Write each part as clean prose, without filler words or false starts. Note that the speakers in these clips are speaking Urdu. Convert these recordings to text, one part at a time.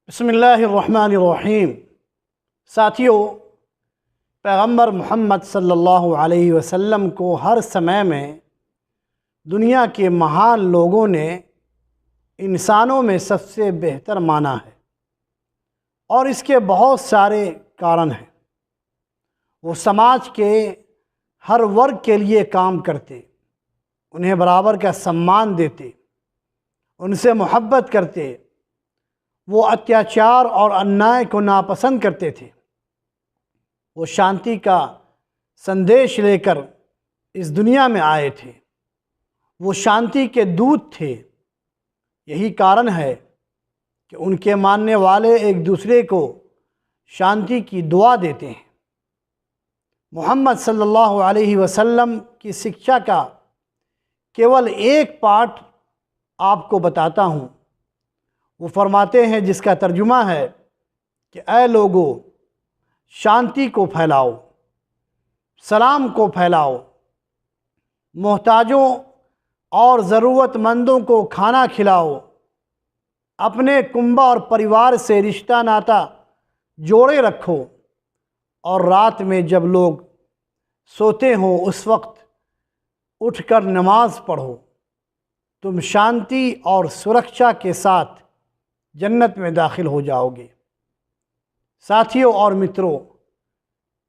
بسم اللہ الرحمن الرحیم۔ ساتھیو، پیغمبر محمد صلی اللہ علیہ وسلم کو ہر سمے میں دنیا کے مہان لوگوں نے انسانوں میں سب سے بہتر مانا ہے، اور اس کے بہت سارے کارن ہیں۔ وہ سماج کے ہر ورگ کے لیے کام کرتے، انہیں برابر کا سمان دیتے، ان سے محبت کرتے، وہ اتیاچار اور انیائے کو ناپسند کرتے تھے۔ وہ شانتی کا سندیش لے کر اس دنیا میں آئے تھے، وہ شانتی کے دوت تھے۔ یہی کارن ہے کہ ان کے ماننے والے ایک دوسرے کو شانتی کی دعا دیتے ہیں۔ محمد صلی اللہ علیہ وسلم کی شکشا کا کیول ایک پارٹ آپ کو بتاتا ہوں۔ وہ فرماتے ہیں، جس کا ترجمہ ہے کہ اے لوگو، شانتی کو پھیلاؤ، سلام کو پھیلاؤ، محتاجوں اور ضرورت مندوں کو کھانا کھلاؤ، اپنے کنبہ اور پریوار سے رشتہ ناتا جوڑے رکھو، اور رات میں جب لوگ سوتے ہوں اس وقت اٹھ کر نماز پڑھو۔ تم شانتی اور سرکشا کے ساتھ جنت میں داخل ہو جاؤ گے۔ ساتھیوں اور متروں،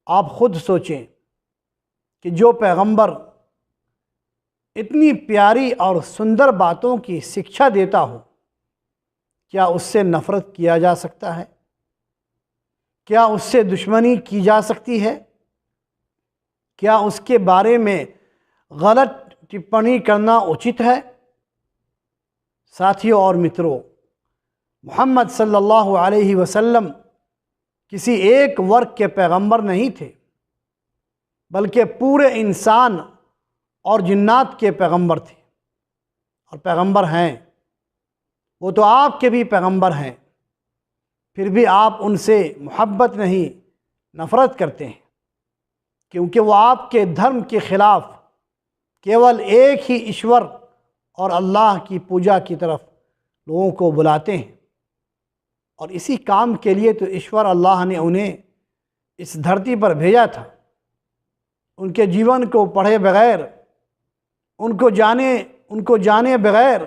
آپ خود سوچیں کہ جو پیغمبر اتنی پیاری اور سندر باتوں کی شکشا دیتا ہو، کیا اس سے نفرت کیا جا سکتا ہے؟ کیا اس سے دشمنی کی جا سکتی ہے؟ کیا اس کے بارے میں غلط ٹپنی کرنا اچت ہے؟ ساتھیوں اور متروں، محمد صلی اللہ علیہ وسلم کسی ایک ورگ کے پیغمبر نہیں تھے، بلکہ پورے انسان اور جنات کے پیغمبر تھے، اور پیغمبر ہیں۔ وہ تو آپ کے بھی پیغمبر ہیں، پھر بھی آپ ان سے محبت نہیں، نفرت کرتے ہیں، کیونکہ وہ آپ کے دھرم کے خلاف کیول ایک ہی ایشور اور اللہ کی پوجا کی طرف لوگوں کو بلاتے ہیں۔ اور اسی کام کے لیے تو ایشور اللہ نے انہیں اس دھرتی پر بھیجا تھا۔ ان کے جیون کو پڑھے بغیر، ان کو جانے بغیر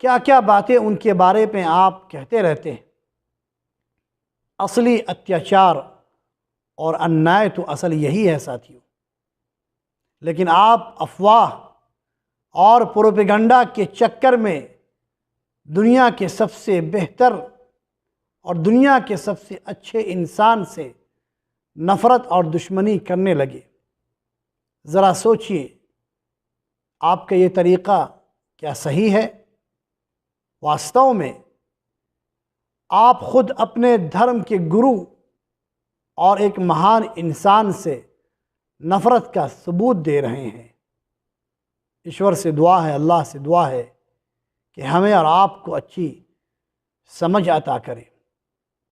کیا کیا باتیں ان کے بارے میں آپ کہتے رہتے ہیں۔ اصلی اتیاچار اور انیائے تو اصل یہی ہے ساتھیوں، لیکن آپ افواہ اور پروپیگنڈا کے چکر میں دنیا کے سب سے بہتر اور دنیا کے سب سے اچھے انسان سے نفرت اور دشمنی کرنے لگے۔ ذرا سوچئے، آپ کا یہ طریقہ کیا صحیح ہے؟ واستو میں آپ خود اپنے دھرم کے گرو اور ایک مہان انسان سے نفرت کا ثبوت دے رہے ہیں۔ ایشور سے دعا ہے، اللہ سے دعا ہے کہ ہمیں اور آپ کو اچھی سمجھ عطا کرے۔